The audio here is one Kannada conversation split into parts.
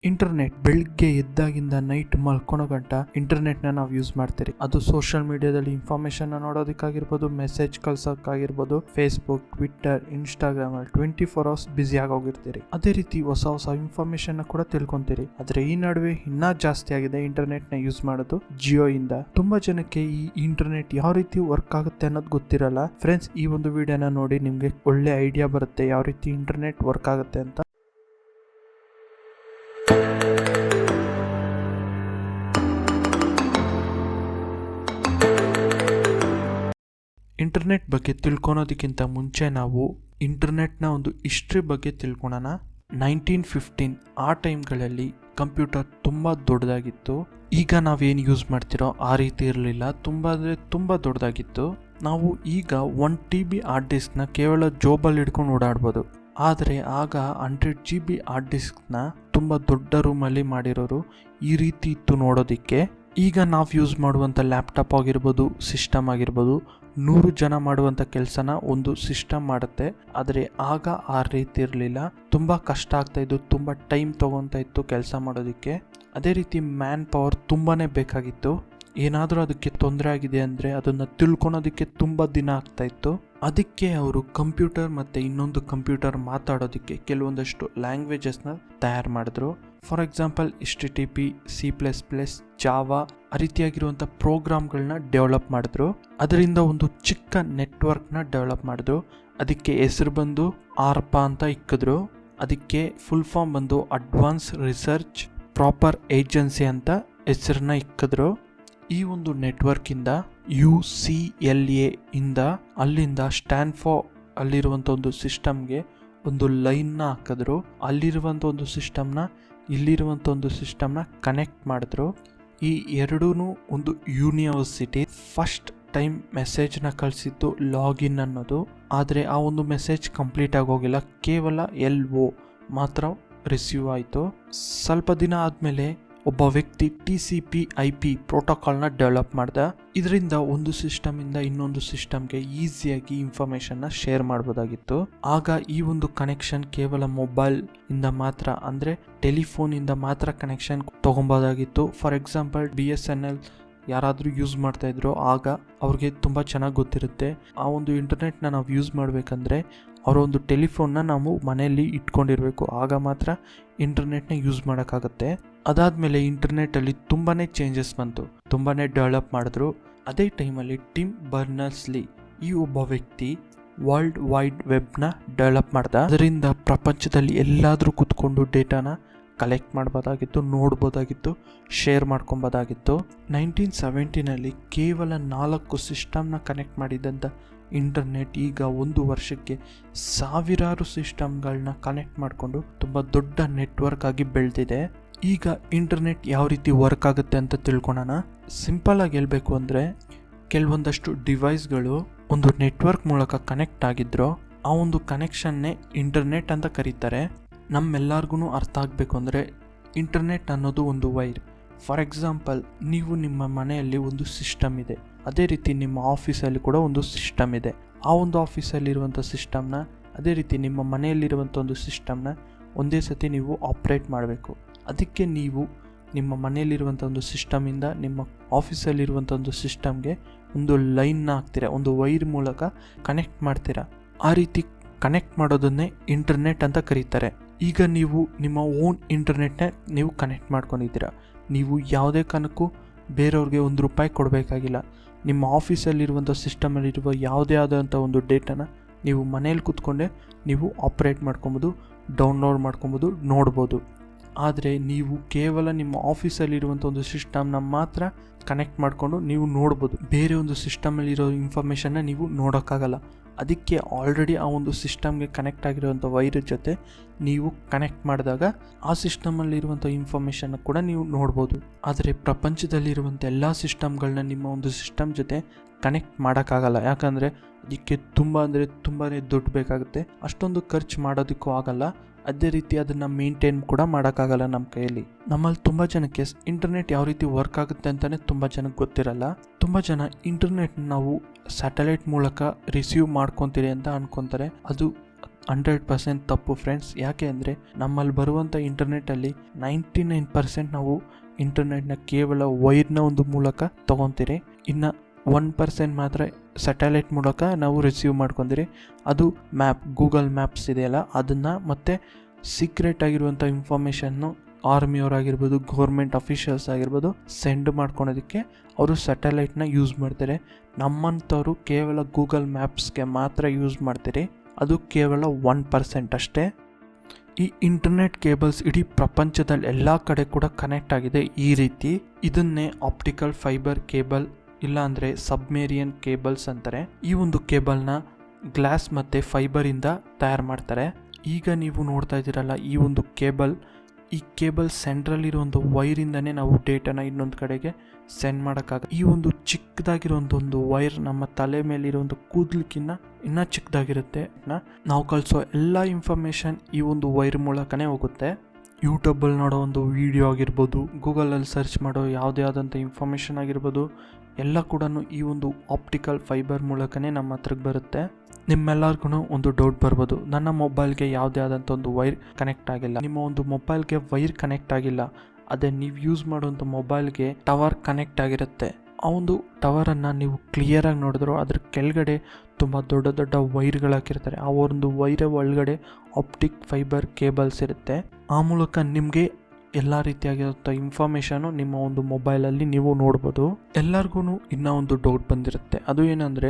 ಇಂಟರ್ನೆಟ್ ಬೆಳಿಗ್ಗೆ ಎದ್ದಾಗಿಂದ ನೈಟ್ ಮಲ್ಕೊಳೋ ಗಂಟ ಇಂಟರ್ನೆಟ್ನ ನಾವು ಯೂಸ್ ಮಾಡ್ತೀರಿ. ಅದು ಸೋಷಿಯಲ್ ಮೀಡಿಯಾದಲ್ಲಿ ಇನ್ಫಾರ್ಮೇಶನ್ ನೋಡೋದಕ್ಕಾಗಿರ್ಬೋದು, ಮೆಸೇಜ್ ಕಳ್ಸೋಕ್ಕಾಗಿರ್ಬೋದು, ಫೇಸ್ಬುಕ್, ಟ್ವಿಟ್ಟರ್, ಇನ್ಸ್ಟಾಗ್ರಾಮ್ ಅಲ್ಲಿ 24 hours ಬ್ಯುಸಿ ಆಗೋಗಿರ್ತೀರಿ. ಅದೇ ರೀತಿ ಹೊಸ ಹೊಸ ಇನ್ಫಾರ್ಮೇಶನ್ ಕೂಡ ತಿಳ್ಕೊಂತೀರಿ. ಆದ್ರೆ ಈ ನಡುವೆ ಇನ್ನೂ ಜಾಸ್ತಿ ಆಗಿದೆ ಇಂಟರ್ನೆಟ್ ನ ಯೂಸ್ ಮಾಡೋದು ಜಿಯೋ ಇಂದ. ತುಂಬಾ ಜನಕ್ಕೆ ಈ ಇಂಟರ್ನೆಟ್ ಯಾವ ರೀತಿ ವರ್ಕ್ ಆಗುತ್ತೆ ಅನ್ನೋದು ಗೊತ್ತಿರಲ್ಲ. ಫ್ರೆಂಡ್ಸ್, ಈ ಒಂದು ವಿಡಿಯೋನ ನೋಡಿ ನಿಮ್ಗೆ ಒಳ್ಳೆ ಐಡಿಯಾ ಬರುತ್ತೆ ಯಾವ ರೀತಿ ಇಂಟರ್ನೆಟ್ ವರ್ಕ್ ಆಗುತ್ತೆ ಅಂತ. ಇಂಟರ್ನೆಟ್ ಬಗ್ಗೆ ತಿಳ್ಕೊಳೋದಕ್ಕಿಂತ ಮುಂಚೆ ನಾವು ಇಂಟರ್ನೆಟ್ನ ಒಂದು ಹಿಸ್ಟ್ರಿ ಬಗ್ಗೆ ತಿಳ್ಕೊಳೋಣ. 1915 ಆ ಟೈಮ್ಗಳಲ್ಲಿ ಕಂಪ್ಯೂಟರ್ ತುಂಬ ದೊಡ್ಡದಾಗಿತ್ತು. ಈಗ ನಾವೇನು ಯೂಸ್ ಮಾಡ್ತಿರೋ ಆ ರೀತಿ ಇರಲಿಲ್ಲ. ತುಂಬ ದೊಡ್ಡದಾಗಿತ್ತು. ನಾವು ಈಗ 1 TB ಹಾರ್ಡ್ ಡಿಸ್ಕ್ನ ಕೇವಲ ಜೋಬಲ್ಲಿ ಹಿಡ್ಕೊಂಡು ಓಡಾಡ್ಬೋದು. ಆದರೆ ಆಗ 100 GB ಹಾರ್ಡ್ ಡಿಸ್ಕ್ನ ತುಂಬ ದೊಡ್ಡ ರೂಮಲ್ಲಿ ಮಾಡಿರೋರು ಈ ರೀತಿ ಇತ್ತು ನೋಡೋದಕ್ಕೆ. ಈಗ ನಾವು ಯೂಸ್ ಮಾಡುವಂಥ ಲ್ಯಾಪ್ಟಾಪ್ ಆಗಿರ್ಬೋದು, ಸಿಸ್ಟಮ್ ಆಗಿರ್ಬೋದು, 100 ಜನ ಮಾಡುವಂಥ ಕೆಲಸನ ಒಂದು ಸಿಸ್ಟಮ್ ಮಾಡುತ್ತೆ. ಆದರೆ ಆಗ ಆ ರೀತಿ ಇರಲಿಲ್ಲ. ತುಂಬ ಕಷ್ಟ ಆಗ್ತಾಯಿದ್ದು, ತುಂಬ ಟೈಮ್ ತೊಗೊತಾ ಇತ್ತು ಕೆಲಸ ಮಾಡೋದಕ್ಕೆ. ಅದೇ ರೀತಿ ಮ್ಯಾನ್ ಪವರ್ ತುಂಬಾ ಬೇಕಾಗಿತ್ತು. ಏನಾದರೂ ಅದಕ್ಕೆ ತೊಂದರೆ ಆಗಿದೆ ಅಂದರೆ ಅದನ್ನು ತಿಳ್ಕೊಳೋದಕ್ಕೆ ತುಂಬ ದಿನ ಆಗ್ತಾಯಿತ್ತು. ಅದಕ್ಕೆ ಅವರು ಕಂಪ್ಯೂಟರ್ ಮತ್ತು ಇನ್ನೊಂದು ಕಂಪ್ಯೂಟರ್ ಮಾತಾಡೋದಕ್ಕೆ ಕೆಲವೊಂದಷ್ಟು ಲ್ಯಾಂಗ್ವೇಜಸ್ನ ತಯಾರು ಮಾಡಿದ್ರು. For example HTTP, C++, Java ಆ ರೀತಿಯಾಗಿರುವಂಥ ಪ್ರೋಗ್ರಾಮ್ಗಳನ್ನ ಡೆವಲಪ್ ಮಾಡಿದ್ರು. ಅದರಿಂದ ಒಂದು ಚಿಕ್ಕ ನೆಟ್ವರ್ಕ್ನ ಡೆವಲಪ್ ಮಾಡಿದ್ರು. ಅದಕ್ಕೆ ಹೆಸರು ಬಂದು ಆರ್ಪಾ ಅಂತ ಇಕ್ಕಿದ್ರು. ಅದಕ್ಕೆ ಫುಲ್ ಫಾರ್ಮ್ ಬಂದು ಅಡ್ವಾನ್ಸ್ ರಿಸರ್ಚ್ ಪ್ರಾಪರ್ ಏಜೆನ್ಸಿ ಅಂತ ಹೆಸರನ್ನ ಇಕ್ಕಿದ್ರು. ಈ ಒಂದು ನೆಟ್ವರ್ಕಿಂದ UCLA ಇಂದ ಅಲ್ಲಿಂದ ಸ್ಟ್ಯಾನ್ಫೋರ್ಡ್ ಅಲ್ಲಿರುವಂಥ ಒಂದು ಸಿಸ್ಟಮ್ಗೆ ಒಂದು ಲೈನ್ನ ಹಾಕಿದ್ರು. ಅಲ್ಲಿರುವಂಥ ಒಂದು ಸಿಸ್ಟಮ್ನ ಇಲ್ಲಿರುವಂಥ ಒಂದು ಸಿಸ್ಟಮ್ನ ಕನೆಕ್ಟ್ ಮಾಡಿದ್ರು. ಈ ಎರಡೂ ಒಂದು ಯೂನಿವರ್ಸಿಟಿ. ಫಸ್ಟ್ ಟೈಮ್ ಮೆಸೇಜ್ನ ಕಳಿಸಿದ್ದು ಲಾಗಿನ್ ಅನ್ನೋದು. ಆದರೆ ಆ ಒಂದು ಮೆಸೇಜ್ ಕಂಪ್ಲೀಟ್ ಆಗೋಗಿಲ್ಲ, ಕೇವಲ LO ಮಾತ್ರ ರಿಸೀವ್ ಆಯಿತು. ಸ್ವಲ್ಪ ದಿನ ಆದಮೇಲೆ ಒಬ್ಬ ವ್ಯಕ್ತಿ TCP/IP ಪ್ರೋಟೋಕಾಲ್ನ ಡೆವಲಪ್ ಮಾಡ್ದ. ಇದರಿಂದ ಒಂದು ಸಿಸ್ಟಮಿಂದ ಇನ್ನೊಂದು ಸಿಸ್ಟಮ್ಗೆ ಈಸಿಯಾಗಿ ಇನ್ಫಾರ್ಮೇಷನ್ನ ಶೇರ್ ಮಾಡ್ಬೋದಾಗಿತ್ತು. ಆಗ ಈ ಒಂದು ಕನೆಕ್ಷನ್ ಕೇವಲ ಮೊಬೈಲ್ ಇಂದ ಮಾತ್ರ, ಅಂದರೆ ಟೆಲಿಫೋನಿಂದ ಮಾತ್ರ ಕನೆಕ್ಷನ್ ತೊಗೊಬೋದಾಗಿತ್ತು. ಫಾರ್ ಎಕ್ಸಾಂಪಲ್ BSNL ಯಾರಾದರೂ ಯೂಸ್ ಮಾಡ್ತಾಯಿದ್ರು ಆಗ ಅವ್ರಿಗೆ ತುಂಬ ಚೆನ್ನಾಗಿ ಗೊತ್ತಿರುತ್ತೆ. ಆ ಒಂದು ಇಂಟರ್ನೆಟ್ನ ನಾವು ಯೂಸ್ ಮಾಡಬೇಕಂದ್ರೆ ಅವರ ಒಂದು ಟೆಲಿಫೋನ್ನ ನಾವು ಮನೆಯಲ್ಲಿ ಇಟ್ಕೊಂಡಿರಬೇಕು. ಆಗ ಮಾತ್ರ ಇಂಟರ್ನೆಟ್ನ ಯೂಸ್ ಮಾಡೋಕ್ಕಾಗತ್ತೆ. ಅದಾದಮೇಲೆ ಇಂಟರ್ನೆಟ್ಟಲ್ಲಿ ತುಂಬಾ ಚೇಂಜಸ್ ಬಂತು, ತುಂಬಾ ಡೆವಲಪ್ ಮಾಡಿದ್ರು. ಅದೇ ಟೈಮಲ್ಲಿ ಟಿಮ್ ಬರ್ನರ್ಸ್-ಲೀ ಈ ಒಬ್ಬ ವ್ಯಕ್ತಿ ವರ್ಲ್ಡ್ ವೈಡ್ ವೆಬ್ನ ಡೆವಲಪ್ ಮಾಡ್ದ. ಅದರಿಂದ ಪ್ರಪಂಚದಲ್ಲಿ ಎಲ್ಲಾದರೂ ಕೂತ್ಕೊಂಡು ಡೇಟಾನ ಕಲೆಕ್ಟ್ ಮಾಡ್ಬೋದಾಗಿತ್ತು, ನೋಡ್ಬೋದಾಗಿತ್ತು, ಶೇರ್ ಮಾಡ್ಕೊಬೋದಾಗಿತ್ತು. 1970ನಲ್ಲಿ ಕೇವಲ 4 ಸಿಸ್ಟಮ್ನ ಕನೆಕ್ಟ್ ಮಾಡಿದ್ದಂಥ ಇಂಟರ್ನೆಟ್ ಈಗ ಒಂದು ವರ್ಷಕ್ಕೆ ಸಾವಿರಾರು ಸಿಸ್ಟಮ್ಗಳನ್ನ ಕನೆಕ್ಟ್ ಮಾಡಿಕೊಂಡು ತುಂಬ ದೊಡ್ಡ ನೆಟ್ವರ್ಕ್ ಆಗಿ ಬೆಳೆದಿದೆ. ಈಗ ಇಂಟರ್ನೆಟ್ ಯಾವ ರೀತಿ ವರ್ಕ್ ಆಗುತ್ತೆ ಅಂತ ತಿಳ್ಕೊಳೋಣ. ಸಿಂಪಲ್ ಆಗಿ ಹೇಳ್ಬೇಕು ಅಂದರೆ, ಕೆಲವೊಂದಷ್ಟು ಡಿವೈಸ್ಗಳು ಒಂದು ನೆಟ್ವರ್ಕ್ ಮೂಲಕ ಕನೆಕ್ಟ್ ಆಗಿದ್ರು ಆ ಒಂದು ಕನೆಕ್ಷನ್ನೇ ಇಂಟರ್ನೆಟ್ ಅಂತ ಕರೀತಾರೆ. ನಮ್ಮೆಲ್ಲರಿಗೂ ಅರ್ಥ ಆಗಬೇಕು ಅಂದರೆ ಇಂಟರ್ನೆಟ್ ಅನ್ನೋದು ಒಂದು ವೈರ್. ಫಾರ್ ಎಕ್ಸಾಂಪಲ್, ನೀವು ನಿಮ್ಮ ಮನೆಯಲ್ಲಿ ಒಂದು ಸಿಸ್ಟಮ್ ಇದೆ, ಅದೇ ರೀತಿ ನಿಮ್ಮ ಆಫೀಸಲ್ಲಿ ಕೂಡ ಒಂದು ಸಿಸ್ಟಮ್ ಇದೆ. ಆ ಒಂದು ಆಫೀಸಲ್ಲಿರುವಂಥ ಸಿಸ್ಟಮ್ನ ಅದೇ ರೀತಿ ನಿಮ್ಮ ಮನೆಯಲ್ಲಿರುವಂಥ ಒಂದು ಸಿಸ್ಟಮ್ನ ಒಂದೇ ಸತಿ ನೀವು ಆಪ್ರೇಟ್ ಮಾಡಬೇಕು. ಅದಕ್ಕೆ ನೀವು ನಿಮ್ಮ ಮನೆಯಲ್ಲಿರುವಂಥ ಒಂದು ಸಿಸ್ಟಮಿಂದ ನಿಮ್ಮ ಆಫೀಸಲ್ಲಿರುವಂಥ ಒಂದು ಸಿಸ್ಟಮ್ಗೆ ಒಂದು ಲೈನ್ನ ಹಾಕ್ತೀರಾ, ಒಂದು ವೈರ್ ಮೂಲಕ ಕನೆಕ್ಟ್ ಮಾಡ್ತೀರಾ. ಆ ರೀತಿ ಕನೆಕ್ಟ್ ಮಾಡೋದನ್ನೇ ಇಂಟರ್ನೆಟ್ ಅಂತ ಕರೀತಾರೆ. ಈಗ ನೀವು ನಿಮ್ಮ ಓನ್ ಇಂಟರ್ನೆಟ್ನ ನೀವು ಕನೆಕ್ಟ್ ಮಾಡ್ಕೊಂಡಿದ್ದೀರಾ. ನೀವು ಯಾವುದೇ ಕಾರಣಕ್ಕೂ ಬೇರೆಯವ್ರಿಗೆ ₹1 ಕೊಡಬೇಕಾಗಿಲ್ಲ. ನಿಮ್ಮ ಆಫೀಸಲ್ಲಿರುವಂಥ ಸಿಸ್ಟಮಲ್ಲಿರುವ ಯಾವುದೇ ಆದಂಥ ಒಂದು ಡೇಟಾನ ನೀವು ಮನೇಲಿ ಕೂತ್ಕೊಂಡೆ ನೀವು ಆಪ್ರೇಟ್ ಮಾಡ್ಕೊಬೋದು, ಡೌನ್ಲೋಡ್ ಮಾಡ್ಕೊಬೋದು, ನೋಡ್ಬೋದು. ಆದರೆ ನೀವು ಕೇವಲ ನಿಮ್ಮ ಆಫೀಸಲ್ಲಿರುವಂಥ ಒಂದು ಸಿಸ್ಟಮ್ನ ಮಾತ್ರ ಕನೆಕ್ಟ್ ಮಾಡಿಕೊಂಡು ನೀವು ನೋಡ್ಬೋದು. ಬೇರೆ ಒಂದು ಸಿಸ್ಟಮಲ್ಲಿರೋ ಇನ್ಫಾರ್ಮೇಷನ್ನ ನೀವು ನೋಡೋಕ್ಕಾಗಲ್ಲ. ಅದಕ್ಕೆ ಆಲ್ರೆಡಿ ಆ ಒಂದು ಸಿಸ್ಟಮ್ಗೆ ಕನೆಕ್ಟ್ ಆಗಿರುವಂಥ ವೈರ್ ಜೊತೆ ನೀವು ಕನೆಕ್ಟ್ ಮಾಡಿದಾಗ ಆ ಸಿಸ್ಟಮಲ್ಲಿರುವಂಥ ಇನ್ಫಾರ್ಮೇಷನ್ನ ಕೂಡ ನೀವು ನೋಡ್ಬೋದು. ಆದರೆ ಪ್ರಪಂಚದಲ್ಲಿರುವಂಥ ಎಲ್ಲ ಸಿಸ್ಟಮ್ಗಳನ್ನ ನಿಮ್ಮ ಒಂದು ಸಿಸ್ಟಮ್ ಜೊತೆ ಕನೆಕ್ಟ್ ಮಾಡೋಕ್ಕಾಗಲ್ಲ. ಯಾಕಂದರೆ ಅದಕ್ಕೆ ತುಂಬಾ ದುಡ್ಡು ಬೇಕಾಗುತ್ತೆ. ಅಷ್ಟೊಂದು ಖರ್ಚು ಮಾಡೋದಕ್ಕೂ ಆಗಲ್ಲ. ಅದೇ ರೀತಿ ಅದನ್ನು ಮೇಂಟೈನ್ ಕೂಡ ಮಾಡೋಕ್ಕಾಗಲ್ಲ ನಮ್ಮ ಕೈಯಲ್ಲಿ. ನಮ್ಮಲ್ಲಿ ತುಂಬ ಜನಕ್ಕೆ ಇಂಟರ್ನೆಟ್ ಯಾವ ರೀತಿ ವರ್ಕ್ ಆಗುತ್ತೆ ಅಂತಲೇ ತುಂಬ ಜನಕ್ಕೆ ಗೊತ್ತಿರಲ್ಲ. ತುಂಬ ಜನ ಇಂಟರ್ನೆಟ್ ನಾವು ಸ್ಯಾಟಲೈಟ್ ಮೂಲಕ ರಿಸೀವ್ ಮಾಡ್ಕೊತೀರಿ ಅಂತ ಅನ್ಕೊತಾರೆ. ಅದು 100% ತಪ್ಪು ಫ್ರೆಂಡ್ಸ್. ಯಾಕೆ ಅಂದರೆ ನಮ್ಮಲ್ಲಿ ಬರುವಂಥ ಇಂಟರ್ನೆಟ್ಟಲ್ಲಿ 99% ನಾವು ಇಂಟರ್ನೆಟ್ನ ಕೇವಲ ವೈರ್ನ ಒಂದು ಮೂಲಕ ತೊಗೊತೀರಿ. ಇನ್ನು 1% ಮಾತ್ರ ಸ್ಯಾಟಲೈಟ್ ಮೂಲಕ ನಾವು ರಿಸೀವ್ ಮಾಡ್ಕೊಂತೀರಿ. ಅದು ಮ್ಯಾಪ್, ಗೂಗಲ್ ಮ್ಯಾಪ್ಸ್ ಇದೆಯಲ್ಲ ಅದನ್ನು, ಮತ್ತು ಸೀಕ್ರೆಟ್ ಆಗಿರುವಂಥ ಇನ್ಫಾರ್ಮೇಷನ್ನು ಆರ್ಮಿಯವರಾಗಿರ್ಬೋದು, ಗೌರ್ಮೆಂಟ್ ಅಫಿಷಿಯಲ್ಸ್ ಆಗಿರ್ಬೋದು ಸೆಂಡ್ ಮಾಡ್ಕೊಳೋದಕ್ಕೆ ಅವರು ಸ್ಯಾಟಲೈಟ್ನ ಯೂಸ್ ಮಾಡ್ತಾರೆ. ನಮ್ಮಂಥವ್ರು ಕೇವಲ ಗೂಗಲ್ ಮ್ಯಾಪ್ಸ್ಗೆ ಮಾತ್ರ ಯೂಸ್ ಮಾಡ್ತೀರಿ. ಅದು ಕೇವಲ 1% ಅಷ್ಟೇ. ಈ ಇಂಟರ್ನೆಟ್ ಕೇಬಲ್ಸ್ ಇಡೀ ಪ್ರಪಂಚದಲ್ಲಿ ಎಲ್ಲ ಕಡೆ ಕೂಡ ಕನೆಕ್ಟ್ ಆಗಿದೆ ಈ ರೀತಿ. ಇದನ್ನೇ ಆಪ್ಟಿಕಲ್ ಫೈಬರ್ ಕೇಬಲ್ ಇಲ್ಲ ಅಂದರೆ ಸಬ್ಮೇರಿಯನ್ ಕೇಬಲ್ಸ್ ಅಂತಾರೆ. ಈ ಒಂದು ಕೇಬಲ್ನ ಗ್ಲಾಸ್ ಮತ್ತು ಫೈಬರಿಂದ ತಯಾರು ಮಾಡ್ತಾರೆ. ಈಗ ನೀವು ನೋಡ್ತಾ ಇದ್ದೀರಲ್ಲ ಈ ಒಂದು ಕೇಬಲ್, ಈ ಕೇಬಲ್ ಸೆಂಟ್ರಲ್ಲಿರೋ ಒಂದು ವೈರಿಂದನೇ ನಾವು ಡೇಟಾನ ಇನ್ನೊಂದು ಕಡೆಗೆ ಸೆಂಡ್ ಮಾಡೋಕ್ಕಾಗ. ಈ ಒಂದು ಚಿಕ್ಕದಾಗಿರೋಂಥ ಒಂದು ವೈರ್ ನಮ್ಮ ತಲೆ ಮೇಲಿರೋ ಒಂದು ಕೂದಲಿಕ್ಕಿನ್ನ ಇನ್ನೂ ಚಿಕ್ಕದಾಗಿರುತ್ತೆ. ನಾವು ಕಳಿಸೋ ಎಲ್ಲ ಇನ್ಫಾರ್ಮೇಷನ್ ಈ ಒಂದು ವೈರ್ ಮೂಲಕನೇ ಹೋಗುತ್ತೆ. ಯೂಟ್ಯೂಬಲ್ಲಿ ನೋಡೋ ಒಂದು ವಿಡಿಯೋ ಆಗಿರ್ಬೋದು, ಗೂಗಲಲ್ಲಿ ಸರ್ಚ್ ಮಾಡೋ ಯಾವುದೇ ಆದಂಥ ಇನ್ಫಾರ್ಮೇಷನ್ ಆಗಿರ್ಬೋದು, ಎಲ್ಲ ಕೂಡ ಈ ಒಂದು ಆಪ್ಟಿಕಲ್ ಫೈಬರ್ ಮೂಲಕನೇ ನಮ್ಮ ಹತ್ರಕ್ಕೆ ಬರುತ್ತೆ. ನಿಮ್ಮೆಲ್ಲರಿಗೂ ಒಂದು ಡೌಟ್ ಬರ್ಬೋದು, ನನ್ನ ಮೊಬೈಲ್ಗೆ ಯಾವುದೇ ಆದಂಥ ಒಂದು ವೈರ್ ಕನೆಕ್ಟ್ ಆಗಿಲ್ಲ. ನಿಮ್ಮ ಒಂದು ಮೊಬೈಲ್ಗೆ ವೈರ್ ಕನೆಕ್ಟ್ ಆಗಿಲ್ಲ, ಅದೇ ನೀವು ಯೂಸ್ ಮಾಡುವಂಥ ಮೊಬೈಲ್ಗೆ ಟವರ್ ಕನೆಕ್ಟ್ ಆಗಿರುತ್ತೆ. ಆ ಒಂದು ಟವರನ್ನು ನೀವು ಕ್ಲಿಯರಾಗಿ ನೋಡಿದ್ರು ಅದ್ರ ಕೆಳಗಡೆ ತುಂಬ ದೊಡ್ಡ ದೊಡ್ಡ ವೈರ್ಗಳು ಹಾಕಿರ್ತಾರೆ. ಆ ಒಂದು ವೈರ ಒಳಗಡೆ ಆಪ್ಟಿಕ್ ಫೈಬರ್ ಕೇಬಲ್ಸ್ ಇರುತ್ತೆ. ಆ ಮೂಲಕ ನಿಮಗೆ ಎಲ್ಲ ರೀತಿಯಾಗಿರುವಂಥ ಇನ್ಫಾರ್ಮೇಷನು ನಿಮ್ಮ ಒಂದು ಮೊಬೈಲಲ್ಲಿ ನೀವು ನೋಡ್ಬೋದು. ಎಲ್ಲರಿಗೂ ಇನ್ನೂ ಒಂದು ಡೌಟ್ ಬಂದಿರುತ್ತೆ, ಅದು ಏನಂದರೆ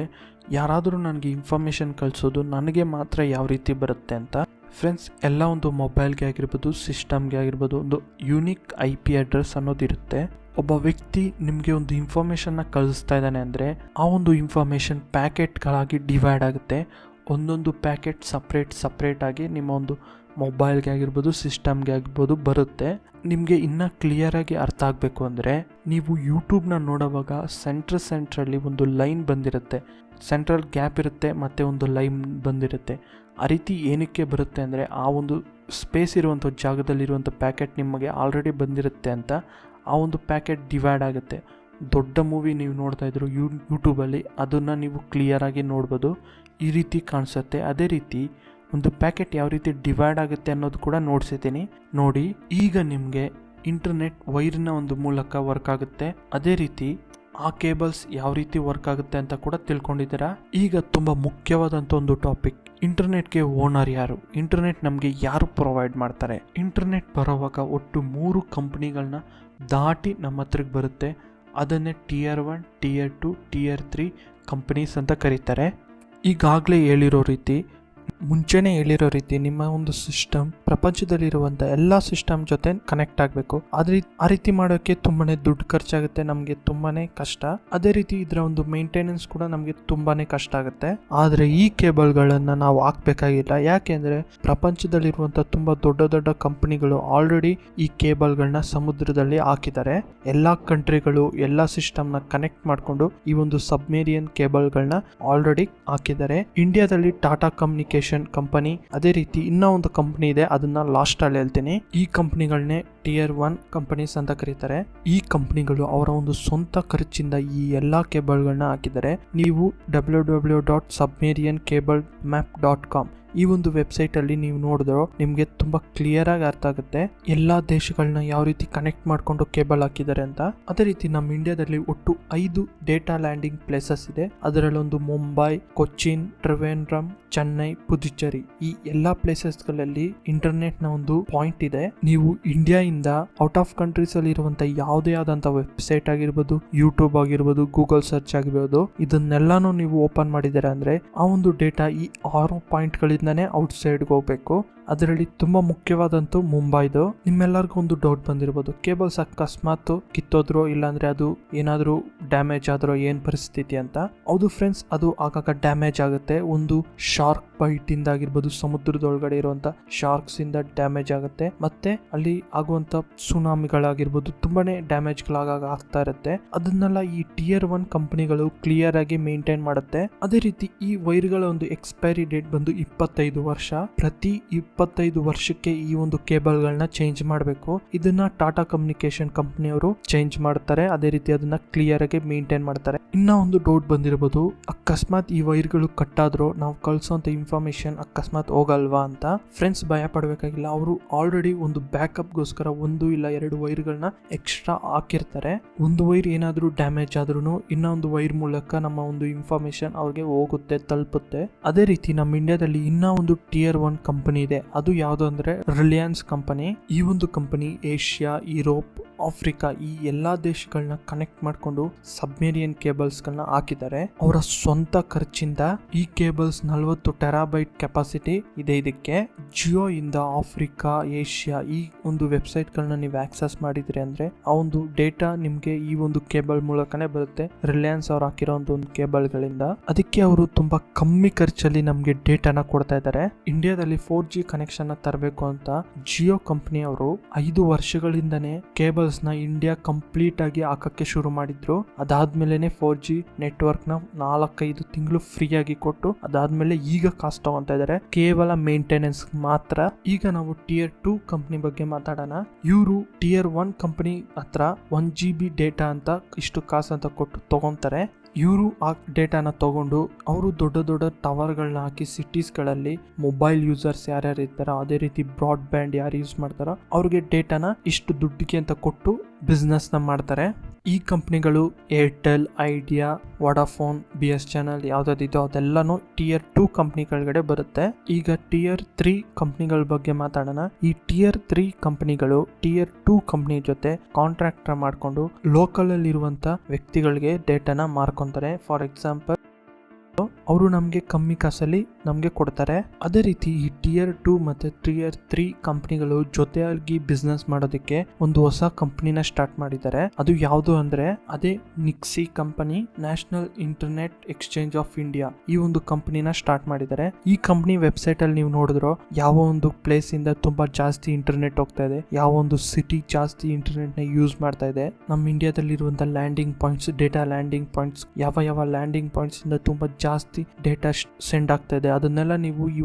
ಯಾರಾದರೂ ನನಗೆ ಇನ್ಫಾರ್ಮೇಷನ್ ಕಳಿಸೋದು ನನಗೆ ಮಾತ್ರ ಯಾವ ರೀತಿ ಬರುತ್ತೆ ಅಂತ. ಫ್ರೆಂಡ್ಸ್, ಎಲ್ಲ ಒಂದು ಮೊಬೈಲ್ಗೆ ಆಗಿರ್ಬೋದು, ಸಿಸ್ಟಮ್ಗೆ ಆಗಿರ್ಬೋದು, ಒಂದು ಯೂನಿಕ್ IP ಅಡ್ರೆಸ್ ಅನ್ನೋದಿರುತ್ತೆ. ಒಬ್ಬ ವ್ಯಕ್ತಿ ನಿಮಗೆ ಒಂದು ಇನ್ಫಾರ್ಮೇಷನ್ನ ಕಳಿಸ್ತಾ ಇದ್ದಾನೆ ಅಂದರೆ ಆ ಒಂದು ಇನ್ಫಾರ್ಮೇಷನ್ ಪ್ಯಾಕೆಟ್ಗಳಾಗಿ ಡಿವೈಡ್ ಆಗುತ್ತೆ. ಒಂದೊಂದು ಪ್ಯಾಕೆಟ್ ಸಪ್ರೇಟಾಗಿ ನಿಮ್ಮ ಒಂದು ಮೊಬೈಲ್ಗೆ ಆಗಿರ್ಬೋದು, ಸಿಸ್ಟಮ್ಗೆ ಆಗಿರ್ಬೋದು ಬರುತ್ತೆ. ನಿಮಗೆ ಇನ್ನೂ ಕ್ಲಿಯರಾಗಿ ಅರ್ಥ ಆಗಬೇಕು ಅಂದರೆ ನೀವು ಯೂಟ್ಯೂಬ್ನ ನೋಡೋವಾಗ ಸೆಂಟ್ರಲ್ಲಿ ಒಂದು ಲೈನ್ ಬಂದಿರುತ್ತೆ, ಸೆಂಟ್ರಲ್ ಗ್ಯಾಪ್ ಇರುತ್ತೆ ಮತ್ತು ಒಂದು ಲೈನ್ ಬಂದಿರುತ್ತೆ. ಆ ರೀತಿ ಏನಕ್ಕೆ ಬರುತ್ತೆ ಅಂದರೆ ಆ ಒಂದು ಸ್ಪೇಸ್ ಇರುವಂಥ ಜಾಗದಲ್ಲಿರುವಂಥ ಪ್ಯಾಕೆಟ್ ನಿಮಗೆ ಆಲ್ರೆಡಿ ಬಂದಿರುತ್ತೆ ಅಂತ ಆ ಒಂದು ಪ್ಯಾಕೆಟ್ ಡಿವೈಡ್ ಆಗುತ್ತೆ. ದೊಡ್ಡ ಮೂವಿ ನೀವು ನೋಡ್ತಾ ಇದ್ರು ಯೂಟ್ಯೂಬಲ್ಲಿ, ಅದನ್ನು ನೀವು ಕ್ಲಿಯರಾಗಿ ನೋಡ್ಬೋದು. ಈ ರೀತಿ ಕಾಣಿಸುತ್ತೆ. ಅದೇ ರೀತಿ ಒಂದು ಪ್ಯಾಕೆಟ್ ಯಾವ ರೀತಿ ಡಿವೈಡ್ ಆಗುತ್ತೆ ಅನ್ನೋದು ಕೂಡ ನೋಡ್ಸಿದ್ದೀನಿ ನೋಡಿ. ಈಗ ನಿಮಗೆ ಇಂಟರ್ನೆಟ್ ವೈರ್ನ ಒಂದು ಮೂಲಕ ವರ್ಕ್ ಆಗುತ್ತೆ. ಅದೇ ರೀತಿ ಆ ಕೇಬಲ್ಸ್ ಯಾವ ರೀತಿ ವರ್ಕ್ ಆಗುತ್ತೆ ಅಂತ ಕೂಡ ತಿಳ್ಕೊಂಡಿದ್ದೀರಾ. ಈಗ ತುಂಬ ಮುಖ್ಯವಾದಂಥ ಒಂದು ಟಾಪಿಕ್, ಇಂಟರ್ನೆಟ್ಗೆ ಓನರ್ ಯಾರು, ಇಂಟರ್ನೆಟ್ ನಮಗೆ ಯಾರು ಪ್ರೊವೈಡ್ ಮಾಡ್ತಾರೆ. ಇಂಟರ್ನೆಟ್ ಬರೋವಾಗ ಒಟ್ಟು 3 ಕಂಪ್ನಿಗಳನ್ನ ದಾಟಿ ನಮ್ಮ ಹತ್ರಕ್ಕೆ ಬರುತ್ತೆ. ಅದನ್ನೇ Tier 1, Tier 2, Tier 3 ಕಂಪನೀಸ್ ಅಂತ ಕರೀತಾರೆ. ಈಗಾಗಲೇ ಮುಂಚೆನೇ ಹೇಳಿರೋ ರೀತಿ ನಿಮ್ಮ ಒಂದು ಸಿಸ್ಟಮ್ ಪ್ರಪಂಚದಲ್ಲಿರುವಂಥ ಎಲ್ಲ ಸಿಸ್ಟಮ್ ಜೊತೆ ಕನೆಕ್ಟ್ ಆಗಬೇಕು. ಆ ರೀತಿ ಮಾಡೋಕ್ಕೆ ತುಂಬಾ ದುಡ್ಡು ಖರ್ಚಾಗುತ್ತೆ, ನಮಗೆ ತುಂಬಾ ಕಷ್ಟ. ಅದೇ ರೀತಿ ಇದರ ಒಂದು ಮೇಂಟೆನೆನ್ಸ್ ಕೂಡ ನಮಗೆ ತುಂಬಾ ಕಷ್ಟ ಆಗುತ್ತೆ. ಆದರೆ ಈ ಕೇಬಲ್ಗಳನ್ನು ನಾವು ಹಾಕಬೇಕಾಗಿಲ್ಲ. ಯಾಕೆಂದರೆ ಪ್ರಪಂಚದಲ್ಲಿರುವಂಥ ತುಂಬ ದೊಡ್ಡ ಕಂಪನಿಗಳು ಆಲ್ರೆಡಿ ಈ ಕೇಬಲ್ಗಳನ್ನ ಸಮುದ್ರದಲ್ಲಿ ಹಾಕಿದ್ದಾರೆ. ಎಲ್ಲ ಕಂಟ್ರಿಗಳು ಎಲ್ಲ ಸಿಸ್ಟಮ್ನ ಕನೆಕ್ಟ್ ಮಾಡಿಕೊಂಡು ಈ ಒಂದು ಸಬ್ಮೇರಿಯನ್ ಕೇಬಲ್ಗಳನ್ನ ಆಲ್ರೆಡಿ ಹಾಕಿದ್ದಾರೆ. ಇಂಡಿಯಾದಲ್ಲಿ ಟಾಟಾ ಕಮ್ಯುನಿಕೇಶನ್ ಕಂಪನಿ, ಅದೇ ರೀತಿ ಇನ್ನೂ ಒಂದು ಕಂಪನಿ ಇದೆ, ಅದನ್ನ ಲಾಸ್ಟ್ ಅಲ್ಲಿ ಹೇಳ್ತೀನಿ. ಈ ಕಂಪನಿಗಳನ್ನೇ Tier 1 ಕಂಪನೀಸ್ ಅಂತ ಕರೀತಾರೆ. ಈ ಕಂಪನಿಗಳು ಅವರ ಒಂದು ಸ್ವಂತ ಖರ್ಚಿಂದ ಈ ಎಲ್ಲಾ ಕೇಬಲ್ಗಳನ್ನ ಹಾಕಿದ್ದಾರೆ. ನೀವು www.submariancablemap.com ಈ ಒಂದು ವೆಬ್ಸೈಟ್ ಅಲ್ಲಿ ನೀವು ನೋಡಿದ್ರು ನಿಮಗೆ ತುಂಬಾ ಕ್ಲಿಯರ್ ಆಗಿ ಅರ್ಥ ಆಗುತ್ತೆ ಎಲ್ಲಾ ದೇಶಗಳನ್ನ ಯಾವ ರೀತಿ ಕನೆಕ್ಟ್ ಮಾಡ್ಕೊಂಡು ಕೇಬಲ್ ಹಾಕಿದ್ದಾರೆ ಅಂತ. ಅದೇ ರೀತಿ ನಮ್ಮ ಇಂಡಿಯಾದಲ್ಲಿ ಒಟ್ಟು 5 ಡೇಟಾ ಲ್ಯಾಂಡಿಂಗ್ ಪ್ಲೇಸಸ್ ಇದೆ. ಅದರಲ್ಲೊಂದು ಮುಂಬೈ, ಕೊಚ್ಚಿನ್, ಟ್ರಿವೆಂಡ್ರಮ್, ಚೆನ್ನೈ, ಪುದುಚೇರಿ, ಈ ಎಲ್ಲಾ ಪ್ಲೇಸಸ್ಗಳಲ್ಲಿ ಇಂಟರ್ನೆಟ್ ನ ಒಂದು ಪಾಯಿಂಟ್ ಇದೆ. ನೀವು ಇಂಡಿಯಾ ಇಂದ ಔಟ್ ಆಫ್ ಕಂಟ್ರೀಸ್ ಅಲ್ಲಿ ಇರುವಂತ ಯಾವುದೇ ಆದಂತ ವೆಬ್ಸೈಟ್ ಆಗಿರ್ಬೋದು, ಯೂಟ್ಯೂಬ್ ಆಗಿರ್ಬೋದು, ಗೂಗಲ್ ಸರ್ಚ್ ಆಗಿರ್ಬೋದು, ಇದನ್ನೆಲ್ಲಾನು ನೀವು ಓಪನ್ ಮಾಡಿದ್ದೀರಾ ಅಂದ್ರೆ ಆ ಒಂದು ಡೇಟಾ ಈ 6 ಪಾಯಿಂಟ್ ಗಳಿಂದಾನೇ ಔಟ್ ಸೈಡ್ ಹೋಗ್ಬೇಕು. ಅದರಲ್ಲಿ ತುಂಬಾ ಮುಖ್ಯವಾದಂತೂ ಮುಂಬೈದು. ನಿಮ್ಮೆಲ್ಲರಿಗೂ ಒಂದು ಡೌಟ್ ಬಂದಿರಬಹುದು, ಕೇಬಲ್ಸ್ ಅಕಸ್ಮಾತ್ ಕಿತ್ತೋದ್ರು ಇಲ್ಲಾಂದ್ರೆ ಅದು ಏನಾದ್ರೂ ಡ್ಯಾಮೇಜ್ ಆದ್ರೂ ಏನ್ ಪರಿಸ್ಥಿತಿ ಅಂತ. ಹೌದು ಫ್ರೆಂಡ್ಸ್, ಅದು ಆಗಾಗ ಡ್ಯಾಮೇಜ್ ಆಗುತ್ತೆ. ಒಂದು ಶಾರ್ಕ್ ಬೈಟ್ ಇಂದ ಆಗಿರ್ಬೋದು, ಸಮುದ್ರದೊಳಗಡೆ ಇರುವಂತ ಶಾರ್ಕ್ಸ್ ಇಂದ ಡ್ಯಾಮೇಜ್ ಆಗುತ್ತೆ. ಮತ್ತೆ ಅಲ್ಲಿ ಆಗುವಂತ ಸುನಾಮಿಗಳಾಗಿರ್ಬೋದು, ತುಂಬಾನೇ ಡ್ಯಾಮೇಜ್ ಗಳಾಗ ಆಗ್ತಾ ಇರುತ್ತೆ. ಅದನ್ನೆಲ್ಲ ಈ Tier 1 ಕಂಪನಿಗಳು ಕ್ಲಿಯರ್ ಆಗಿ ಮೇಂಟೈನ್ ಮಾಡುತ್ತೆ. ಅದೇ ರೀತಿ ಈ ವೈರ್ಗಳ ಒಂದು ಎಕ್ಸ್ಪೈರಿ ಡೇಟ್ ಬಂದು 25 ವರ್ಷ. ಪ್ರತಿ 25 ವರ್ಷಕ್ಕೆ ಈ ಒಂದು ಕೇಬಲ್ಗಳನ್ನ ಚೇಂಜ್ ಮಾಡಬೇಕು. ಇದನ್ನ ಟಾಟಾ ಕಮ್ಯುನಿಕೇಶನ್ ಕಂಪನಿಯವರು ಚೇಂಜ್ ಮಾಡ್ತಾರೆ. ಅದೇ ರೀತಿ ಅದನ್ನ ಕ್ಲಿಯರ್ ಆಗಿ ಮೇಂಟೈನ್ ಮಾಡ್ತಾರೆ. ಇನ್ನ ಒಂದು ಡೌಟ್ ಬಂದಿರಬಹುದು, ಅಕಸ್ಮಾತ್ ಈ ವೈರ್ಗಳು ಕಟ್ ಆದ್ರೂ ನಾವು ಕಳ್ಸೋಂತ ಇನ್ಫಾರ್ಮೇಶನ್ ಅಕಸ್ಮಾತ್ ಹೋಗಲ್ವಾ ಅಂತ. ಫ್ರೆಂಡ್ಸ್, ಭಯ ಪಡಬೇಕಾಗಿಲ್ಲ. ಅವರು ಆಲ್ರೆಡಿ ಒಂದು ಬ್ಯಾಕಪ್ ಗೋಸ್ಕರ 1 ಇಲ್ಲ 2 ವೈರ್ಗಳನ್ನ ಎಕ್ಸ್ಟ್ರಾ ಹಾಕಿರ್ತಾರೆ. ಒಂದು ವೈರ್ ಏನಾದ್ರೂ ಡ್ಯಾಮೇಜ್ ಆದ್ರೂ ಇನ್ನೊಂದು ವೈರ್ ಮೂಲಕ ನಮ್ಮ ಒಂದು ಇನ್ಫಾರ್ಮೇಶನ್ ಅವ್ರಿಗೆ ಹೋಗುತ್ತೆ, ತಲುಪುತ್ತೆ. ಅದೇ ರೀತಿ ನಮ್ಮ ಇಂಡಿಯಾದಲ್ಲಿ ಇನ್ನ ಒಂದು Tier 1 ಕಂಪನಿ ಇದೆ. ಅದು ಯಾವುದು ಅಂದ್ರೆ ರಿಲಯನ್ಸ್ ಕಂಪನಿ. ಈ ಒಂದು ಕಂಪನಿ ಏಷ್ಯಾ, ಯುರೋಪ್, ಆಫ್ರಿಕಾ ಈ ಎಲ್ಲಾ ದೇಶಗಳನ್ನ ಕನೆಕ್ಟ್ ಮಾಡಿಕೊಂಡು ಸಬ್ಮೇರಿಯನ್ ಕೇಬಲ್ಸ್ ಗಳನ್ನ ಹಾಕಿದ್ದಾರೆ. ಅವರ ಸ್ವಂತ ಖರ್ಚಿಂದ ಈ ಕೇಬಲ್ಸ್ 40 ಟೆರಾಬೈಟ್ ಕೆಪಾಸಿಟಿ ಇದೆ. ಇದಕ್ಕೆ ಜಿಯೋ ಇಂದ ಆಫ್ರಿಕಾ, ಏಷ್ಯಾ ಈ ಒಂದು ವೆಬ್ಸೈಟ್ ಗಳನ್ನ ನೀವು ಆಕ್ಸೆಸ್ ಮಾಡಿದ್ರಿ ಅಂದ್ರೆ ಆ ಒಂದು ಡೇಟಾ ನಿಮ್ಗೆ ಈ ಒಂದು ಕೇಬಲ್ ಮೂಲಕನೇ ಬರುತ್ತೆ. ರಿಲಯನ್ಸ್ ಅವ್ರು ಹಾಕಿರೋ ಒಂದು ಕೇಬಲ್ ಗಳಿಂದ. ಅದಕ್ಕೆ ಅವರು ತುಂಬಾ ಕಮ್ಮಿ ಖರ್ಚಲ್ಲಿ ನಮ್ಗೆ ಡೇಟಾನ ಕೊಡ್ತಾ ಇದ್ದಾರೆ. ಇಂಡಿಯಾದಲ್ಲಿ 4G ಕನೆಕ್ಷನ್ ತರಬೇಕು ಅಂತ ಜಿಯೋ ಕಂಪನಿ ಅವರು 5 ವರ್ಷಗಳಿಂದನೇ ಕೇಬಲ್ಸ್ ನ ಇಂಡಿಯಾ ಕಂಪ್ಲೀಟ್ ಆಗಿ ಹಾಕಕ್ಕೆ ಶುರು ಮಾಡಿದ್ರು. ಅದಾದ್ಮೇಲೆ 4G ನೆಟ್ವರ್ಕ್ ನ 4-5 ತಿಂಗಳು ಫ್ರೀ ಆಗಿ ಕೊಟ್ಟು ಅದಾದ್ಮೇಲೆ ಈಗ ಕಾಸ್ಟ್ ತಗೊಂತ ಇದ್ದಾರೆ ಕೇವಲ ಮೇಂಟೆನೆನ್ಸ್ ಮಾತ್ರ. ಈಗ ನಾವು Tier 2 ಕಂಪನಿ ಬಗ್ಗೆ ಮಾತಾಡೋಣ. ಇವರು Tier 1 ಕಂಪನಿ ಹತ್ರ 1 GB ಡೇಟಾ ಅಂತ ಇಷ್ಟು ಕಾಸು ಅಂತ ಕೊಟ್ಟು ತಗೊಂತಾರೆ. ಇವರು ಆ ಡೇಟಾನ ತಗೊಂಡು ಅವರು ದೊಡ್ಡ ದೊಡ್ಡ ಟವರ್ಗಳನ್ನ ಹಾಕಿ ಸಿಟೀಸ್ಗಳಲ್ಲಿ ಮೊಬೈಲ್ ಯೂಸರ್ಸ್ ಯಾರ್ಯಾರು ಇರ್ತಾರೋ ಅದೇ ರೀತಿ ಬ್ರಾಡ್ ಬ್ಯಾಂಡ್ ಯಾರು ಯೂಸ್ ಮಾಡ್ತಾರೋ ಅವ್ರಿಗೆ ಡೇಟಾನ ಇಷ್ಟು ದುಡ್ಡಿಗೆ ಅಂತ ಕೊಟ್ಟು ಬಿಸ್ನೆಸ್ ನ ಮಾಡ್ತಾರೆ. ಈ ಕಂಪ್ನಿಗಳು Airtel, idea, Vodafone, BSNL ಯಾವ್ದಿದೋ ಅದೆಲ್ಲಾನು Tier 2 company ಕೆಳಗಡೆ ಬರುತ್ತೆ. ಈಗ Tier 3 ಕಂಪ್ನಿಗಳ ಬಗ್ಗೆ ಮಾತಾಡೋಣ. ಈ Tier 3 ಕಂಪ್ನಿಗಳು Tier 2 ಕಂಪ್ನಿ ಜೊತೆ ಕಾಂಟ್ರಾಕ್ಟ್ ಮಾಡ್ಕೊಂಡು ಲೋಕಲ್ ಅಲ್ಲಿ ಇರುವಂತ ವ್ಯಕ್ತಿಗಳಿಗೆ ಡೇಟಾನ ಮಾರ್ಕೊಂತಾರೆ. ಫಾರ್ ಎಕ್ಸಾಂಪಲ್ ಅವರು ನಮ್ಗೆ ಕಮ್ಮಿ ಕಾಸಲ್ಲಿ ನಮ್ಗೆ ಕೊಡ್ತಾರೆ. ಅದೇ ರೀತಿ ಈ Tier 2 ಮತ್ತೆ Tier 3 ಕಂಪ್ನಿಗಳು ಜೊತೆಯಾಗಿ ಬಿಸ್ನೆಸ್ ಮಾಡೋದಕ್ಕೆ ಒಂದು ಹೊಸ ಕಂಪನಿನ ಸ್ಟಾರ್ಟ್ ಮಾಡಿದ್ದಾರೆ. ಅದು ಯಾವುದು ಅಂದ್ರೆ ಅದೇ NIXI company, National Internet Exchange of India. ಈ ಒಂದು ಕಂಪನಿನ ಸ್ಟಾರ್ಟ್ ಮಾಡಿದ್ದಾರೆ. ಈ ಕಂಪನಿ ವೆಬ್ಸೈಟ್ ಅಲ್ಲಿ ನೀವು ನೋಡಿದ್ರು ಯಾವ ಒಂದು ಪ್ಲೇಸ್ ಇಂದ ತುಂಬಾ ಜಾಸ್ತಿ ಇಂಟರ್ನೆಟ್ ಹೋಗ್ತಾ ಇದೆ, ಯಾವ ಒಂದು ಸಿಟಿ ಜಾಸ್ತಿ ಇಂಟರ್ನೆಟ್ ನ ಯೂಸ್ ಮಾಡ್ತಾ ಇದೆ, ನಮ್ಮ ಇಂಡಿಯಾದಲ್ಲಿ ಇರುವಂತ landing points, data landing points, ಯಾವ ಲ್ಯಾಂಡಿಂಗ್ ಪಾಯಿಂಟ್ಸ್ ಇಂದ ತುಂಬಾ ಜಾಸ್ತಿ ಡೇಟಾ ಸೆಂಡ್ ಆಗ್ತಾ ಇದೆ, ಅದನ್ನೆಲ್ಲ ನೀವು ಈ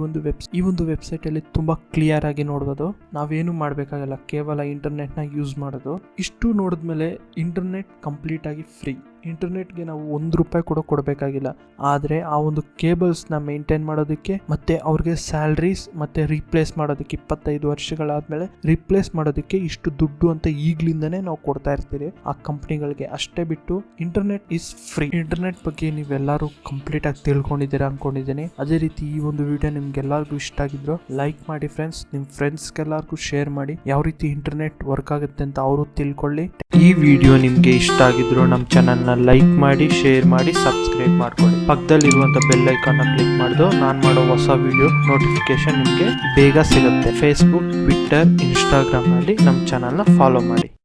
ಒಂದು ವೆಬ್ಸೈಟ್ ಅಲ್ಲಿ ತುಂಬಾ ಕ್ಲಿಯರ್ ಆಗಿ ನೋಡಬಹುದು. ನಾವೇನು ಮಾಡ್ಬೇಕಾಗಲ್ಲ, ಕೇವಲ ಇಂಟರ್ನೆಟ್ ನ ಯೂಸ್ ಮಾಡೋದು. ಇಷ್ಟು ನೋಡಿದ್ಮೇಲೆ ಇಂಟರ್ನೆಟ್ ಕಂಪ್ಲೀಟ್ ಆಗಿ ಫ್ರೀ. ಇಂಟರ್ನೆಟ್ಗೆ ನಾವು ₹1 ಕೂಡ ಕೊಡಬೇಕಾಗಿಲ್ಲ. ಆದರೆ ಆ ಒಂದು ಕೇಬಲ್ಸ್ನ ಮೇಂಟೈನ್ ಮಾಡೋದಕ್ಕೆ ಮತ್ತೆ ಅವ್ರಿಗೆ ಸ್ಯಾಲ್ರೀಸ್ ಮತ್ತೆ ರೀಪ್ಲೇಸ್ ಮಾಡೋದಕ್ಕೆ 25 ವರ್ಷಗಳಾದ್ಮೇಲೆ ರೀಪ್ಲೇಸ್ ಮಾಡೋದಕ್ಕೆ ಇಷ್ಟು ದುಡ್ಡು ಅಂತ ಈಗ್ಲಿಂದನೇ ನಾವು ಕೊಡ್ತಾ ಇರ್ತೀವಿ ಆ ಕಂಪ್ನಿಗಳಿಗೆ. ಅಷ್ಟೇ ಬಿಟ್ಟು ಇಂಟರ್ನೆಟ್ ಇಸ್ ಫ್ರೀ. ಇಂಟರ್ನೆಟ್ ಬಗ್ಗೆ ನೀವೆಲ್ಲರೂ ಕಂಪ್ಲೀಟ್ ಆಗಿ ತಿಳ್ಕೊಂಡಿದ್ದೀರಾ ಅನ್ಕೊಂಡಿದ್ದೀನಿ. ಅದೇ ರೀತಿ ಈ ಒಂದು ವಿಡಿಯೋ ನಿಮ್ಗೆಲ್ಲರಿಗೂ ಇಷ್ಟ ಆಗಿದ್ರು ಲೈಕ್ ಮಾಡಿ ಫ್ರೆಂಡ್ಸ್. ನಿಮ್ಮ ಫ್ರೆಂಡ್ಸ್ಗೆಲ್ಲರಿಗೂ ಶೇರ್ ಮಾಡಿ, ಯಾವ ರೀತಿ ಇಂಟರ್ನೆಟ್ ವರ್ಕ್ ಆಗುತ್ತೆ ಅಂತ ಅವರು ತಿಳ್ಕೊಳ್ಳಿ. ಈ ವಿಡಿಯೋ ನಿಮ್ಗೆ ಇಷ್ಟ ಆಗಿದ್ರು ನಮ್ಮ ಚಾನಲ್ನ ಲೈಕ್ ಮಾಡಿ, ಶೇರ್ ಮಾಡಿ, ಸಬ್ಸ್ಕ್ರೈಬ್ ಮಾಡ್ಕೊಳ್ಳಿ. ಪಕ್ಕದಲ್ಲಿರುವಂತ ಬೆಲ್ ಐಕಾನ್ ಕ್ಲಿಕ್ ಮಾಡಿದ್ರು ನಾನು ಮಾಡೋ ಹೊಸ ವಿಡಿಯೋ ನೋಟಿಫಿಕೇಶನ್ ನಿಮಗೆ ಬೇಗ ಸಿಗುತ್ತೆ. ಫೇಸ್ಬುಕ್, ಟ್ವಿಟ್ಟರ್, ಇನ್ಸ್ಟಾಗ್ರಾಮ್ ನಲ್ಲಿ ನಮ್ಮ ಚಾನಲ್ನ ಫಾಲೋ ಮಾಡಿ.